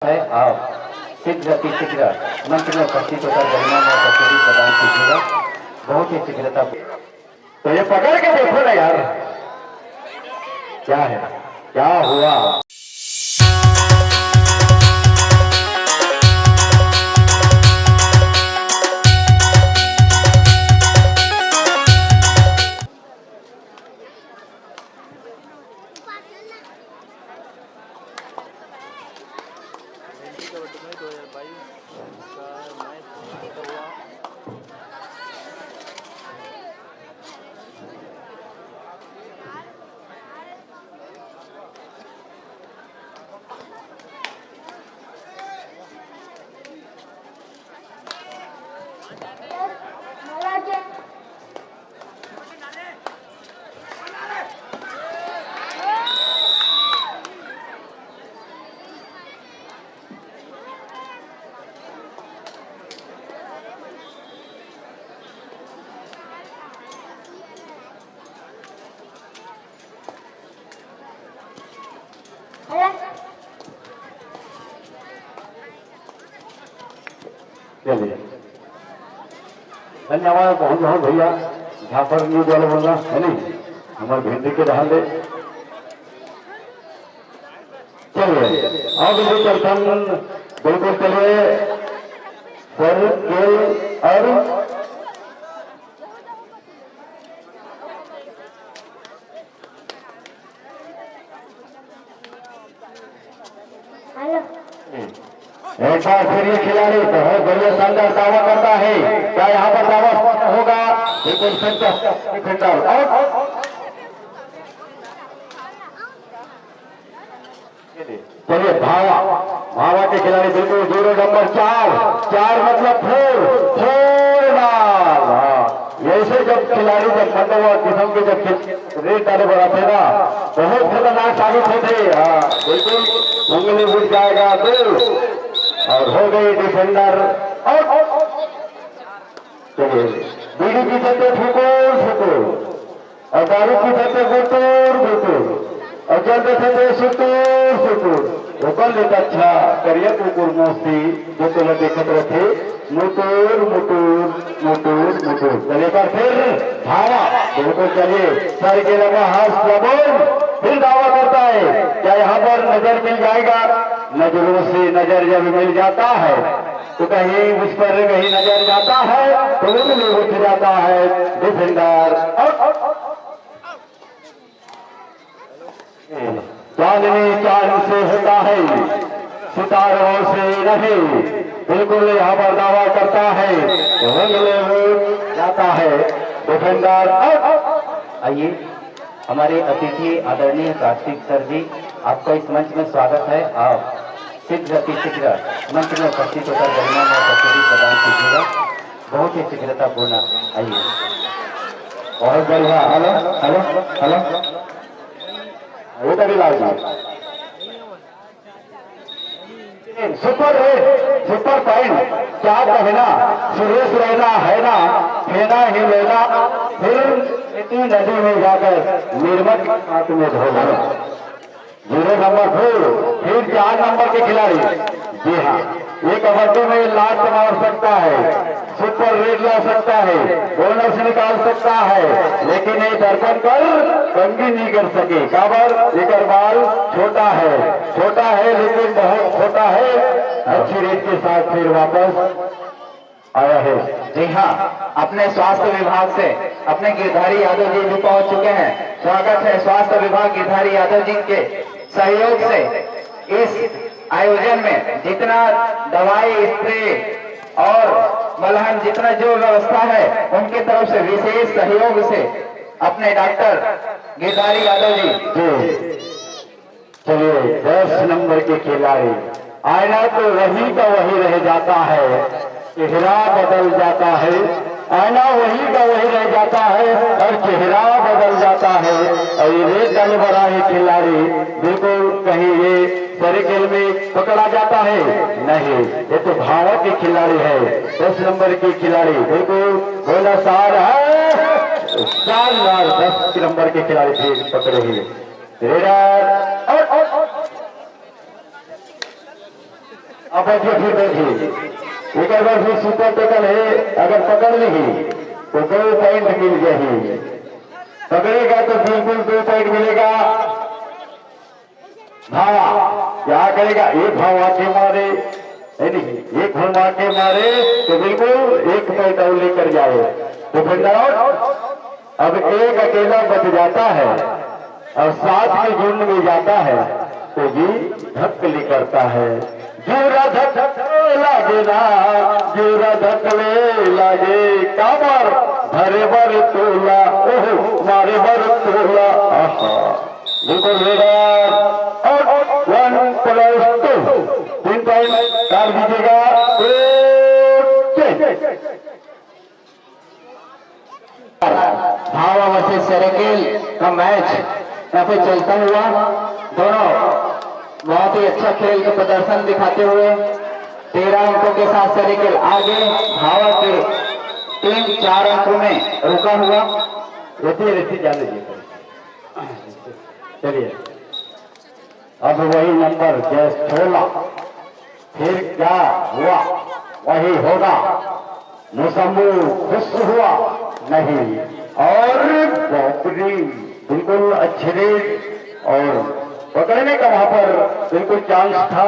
है। आप शीघ्र अतिशीघ्र मंच में उपस्थित होकर गरिमा में उपस्थिति प्रदान कीजिएगा। बहुत ही शीघ्रता। तो ये पकड़ के देखो ना यार, क्या है, क्या हुआ। चलिए, धन्यवाद बहुत बहुत भैया। झापर न्यूज वाले बोलना है नहीं, हमारे भिंडी के ढाल दे। चलिए अब बिल्कुल चलिए सर और एक बार फिर ये खिलाड़ी बहुत बढ़िया शानदार दावा करता है। क्या यहाँ पर दावा होगा? बिल्कुल डिफेंडर चलिए भावा के खिलाड़ी बिल्कुल 0 नंबर 4 मतलब फोर ऐसे जब खिलाड़ी जब मतलब किस्म के जब रेट डाले बढ़ाते ना बहुत खतरनाक साबित होते। बिल्कुल उंगली उठ जाएगा और हो गई डिफेंडर। चलिए बीड़ी की चलते ठुकुर और दारू की चलते गुटुर और चलते चलते सुटुर ओकर लेता अच्छा करिए कुकुर मोस्ती जो तुम देखते रखे मुटुर चलिए पर फिर धावा बिल्कुल। चलिए सर के लगा हाथ फिर दावा करता है। क्या यहाँ पर नजर मिल जाएगा? नजरों से नजर जब मिल जाता है तो कहीं उस पर कहीं नजर जाता है तो वो भी उठ जाता है डिफेंडर। चांद से होता है सितारों से नहीं, बिल्कुल यहाँ पर दावा करता है तो जाता है डिफेंडर। आइए हमारे अतिथि आदरणीय कार्तिक सर जी, आपका इस मंच में स्वागत है। आप शीघ्र अतिशीघ्र मंच में उपस्थित होकर गरिमा में उपस्थिति प्रदान कीजिएगा। बहुत ही शीघ्रतापूर्ण। आइए बहुत बढ़िया। हेलो वो कभी लाइए सुपर पॉइंट क्या कहना, सुरेश रहना है ना, फेना ही लेना, फिर इतनी नदी में जाकर निर्मल हाथ में धोना। 0 नंबर फिर 4 नंबर के खिलाड़ी। जी हाँ, ये कबड्डी में लात मार सकता है, सुपर रेड ला सकता है, बोनस निकाल सकता है, लेकिन ये दर्पण कर कंगी नहीं कर सके। काबर लेकर बाल छोटा है लेकिन बहुत छोटा है। अच्छी रेट के साथ फिर वापस आया है। जी हाँ, अपने स्वास्थ्य विभाग से अपने गिरधारी यादव जी भी पहुंच चुके हैं। स्वागत है स्वास्थ्य विभाग गिरधारी यादव जी के सहयोग से इस आयोजन में जितना दवाई स्प्रे और मलहम जितना जो व्यवस्था है उनकी तरफ से विशेष सहयोग से अपने डॉक्टर गिरधारी यादव जी। चलिए 10 नंबर के खिलाड़ी। आईना तो वही का वही रह जाता है, चेहरा बदल जाता है। आईना वही का वही रह जाता है और चेहरा बदल जाता है। और ये रेड डाले बड़ा है खिलाड़ी, बिल्कुल कहीं ये सर्किल में पकड़ा जाता है नहीं, ये तो भावा के खिलाड़ी है। 10 नंबर के खिलाड़ी बिल्कुल बोला सार है, 10 नंबर के खिलाड़ी फिर पकड़े हुए रेडर। अब बैठिए, फिर बैठिए। एक बार फिर सुपर टेकल है, अगर पकड़ ली तो 2 पॉइंट मिल जाएगी, पकड़ेगा तो बिल्कुल 2 पॉइंट मिलेगा। भावा क्या करेगा, एक भाव आके मारे नहीं, एक भाव आके मारे तो बिल्कुल 1 पॉइंट और लेकर जाए। तो फिर अब एक अकेला बच जाता है और 7 के झुंड में जाता है तो जी धक्कली करता है। जोरा धक लागे ना, जोरा धकले लागे, काबर भरे बर तोला, ओह मारे बर तोला। बिल्कुल रेडर और 1+2 3 पॉइंट डाल दीजिएगा। भावा वर्सेस सेरेकेल का मैच यहाँ पे चलता हुआ, दोनों बहुत ही अच्छा खेल का प्रदर्शन दिखाते हुए 13 अंकों के साथ सेरेकेल आगे, भावा की टीम 4 अंकों में रुका हुआ। रेती जान लीजिए। चलिए अब वही नंबर जैस 16, फिर क्या हुआ वही होगा। मुसम्मू खुश हुआ नहीं और बॉपरी बिल्कुल अच्छे और पकड़ने का वहां पर बिल्कुल चांस था,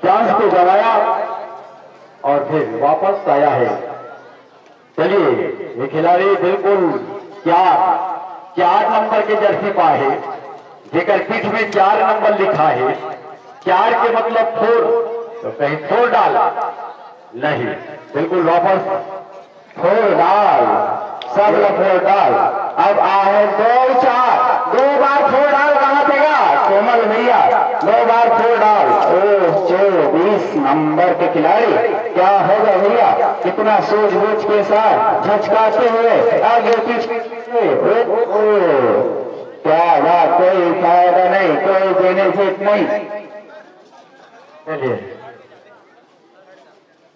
चांस को गवाया और फिर वापस आया है। चलिए ये खिलाड़ी बिल्कुल 4 नंबर के जर्सी पा है, जेकर पीठ में 4 नंबर लिखा है। 4 के मतलब 4, तो कहीं 4 डाल नहीं, बिल्कुल वापस 4 डाल, सब लोग 4 डाल। अब आए 2 बार 4 डाल, कहां देगा कोमल भैया, 2 बार 4 डाल। ओह 24 नंबर के खिलाड़ी, क्या होगा भैया, कितना सूझबूझ के साथ झचकाते हुए आगे पीछे, क्या बात, कोई फायदा नहीं, कोई बेनिफिट नहीं। चलिए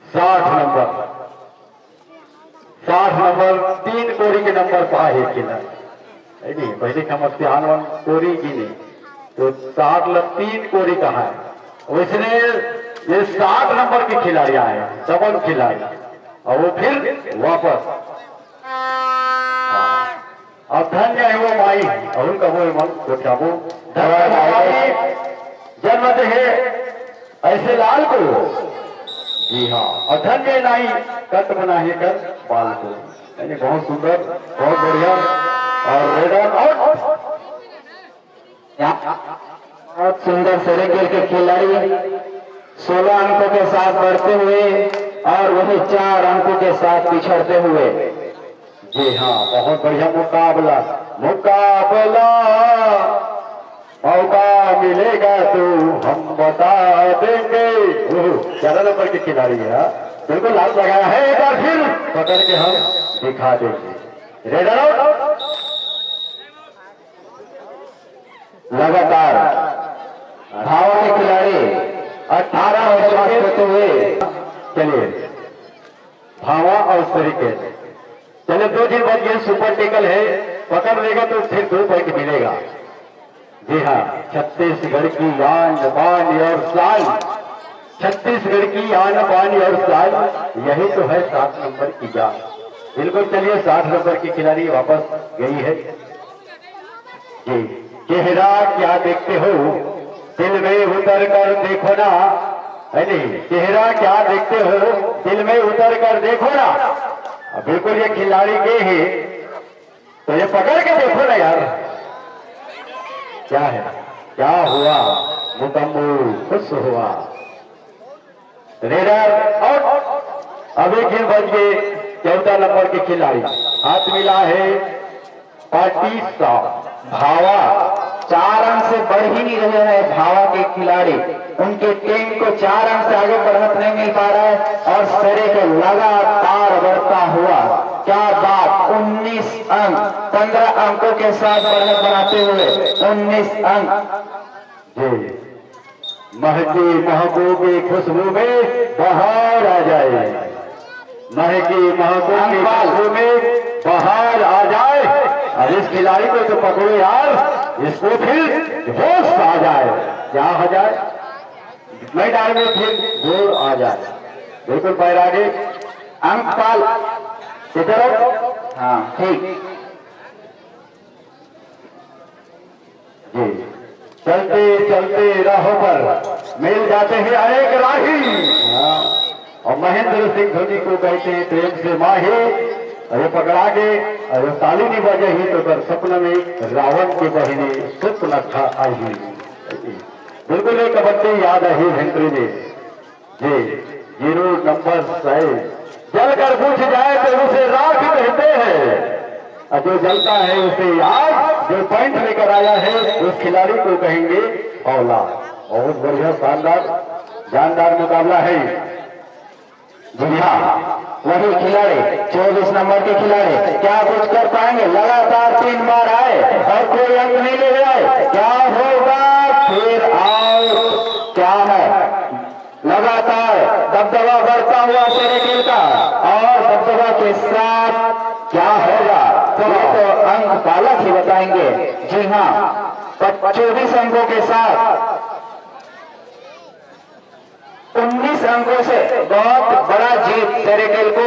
60 नंबर 3 कोरी के नंबर पाए खिलाड़ी नहीं, पहले का मध्यान कोरी की नहीं, तो 3 कोरी कहा है। उसने ये 7 नंबर के खिलाड़ी आए, डबल खिलाड़ी, और वो फिर वापस। अब धन्य है वो माई और उनका वो मन को चाबू जन्म दे है ऐसे लाल को। जी हाँ, और धन्य नहीं कट बना है कर बाल को, यानी बहुत सुंदर, बहुत बढ़िया। और रेडर और बहुत सुंदर सेरेकेल के खिलाड़ी 16 अंकों के साथ बढ़ते हुए और वही 4 अंकों के साथ पिछड़ते हुए। जी हाँ, बहुत बढ़िया मुकाबला, मौका मिलेगा तो हम बता देंगे। 11 नंबर के खिलाड़ी है, बिल्कुल लाल लगाया है, एक बार फिर पकड़ के हम दिखा देंगे। रेडर आउट, लगातार भावा के खिलाड़ी 18 विश्वास होते हुए। चलिए भावा और सेरेकेल, चलिए 2 दिन बाद ये सुपर टेकल है, पकड़ लेगा तो फिर 2 पॉइंट मिलेगा। जी हाँ, छत्तीसगढ़ की आन बान और शान, छत्तीसगढ़ की आन बान और शान, यही तो है 7 नंबर की जान। बिल्कुल चलिए 60 नंबर की खिलाड़ी वापस गई है। जी, चेहरा क्या देखते हो, दिल में उतर कर देखो ना, है नहीं, चेहरा क्या देखते हो, दिल में उतर कर देखो ना। बिल्कुल ये खिलाड़ी गए हैं तो ये पकड़ के देखो ना यार, क्या है, क्या हुआ, मुकम्मल खुश हुआ। रेडर आउट, अभी खेल बच गए। 14 नंबर के खिलाड़ी हाथ मिला है 35 भावा 4 अंक से बढ़ ही नहीं रहे हैं भावा के खिलाड़ी, उनके टीम को 4 अंक से आगे बढ़त नहीं मिल पा रहा है और सेरेकेल लगातार बढ़ता हुआ। क्या बात, 19 अंक 15 अंकों के साथ बढ़त बनाते हुए 19 अंक। जी, महकी महबूबी खुशबू में बाहर आ जाए, महकी महबूबी खुशबू में बाहर आ जाए। और इस खिलाड़ी को तो पकड़ो यार, इसको फिर होश आ जाए, क्या हो जाए, नहीं डालेंगे फिर जोर आ जाए। बिल्कुल पैर आगे। अंकपाल इधर हाँ ठीक। जी चलते चलते राहों पर मिल जाते हैं अनेक राही। हाँ, और महेंद्र सिंह धोनी को कहते हैं प्रेम से माही। अरे पकड़ा के अरे ताली नहीं बजे ही तो कर सपन में रावण के बहिनी स्वप्न था आई। बिल्कुल एक कबड्डी याद है हेनरी ने जी 0 नंबर 6 जलकर बुझ जाए तो उसे राख कहते हैं और जो जलता है उसे आग। जो पॉइंट लेकर आया है उस खिलाड़ी को कहेंगे औला। बहुत बढ़िया शानदार जानदार मुकाबला है। जी हाँ वही खिलाड़ी 24 नंबर के खिलाड़ी क्या कुछ कर पाएंगे। लगातार 3 बार आए और कोई अंक नहीं ले आए। क्या होगा फिर आउट। क्या है लगातार दबदबा बढ़ता हुआ सेरेकेल का और दबदबा के साथ क्या होगा तो अंक पालक ही बताएंगे। जी हाँ 24 अंकों के साथ 19 अंकों से बहुत बड़ा जीत सेरेकेल को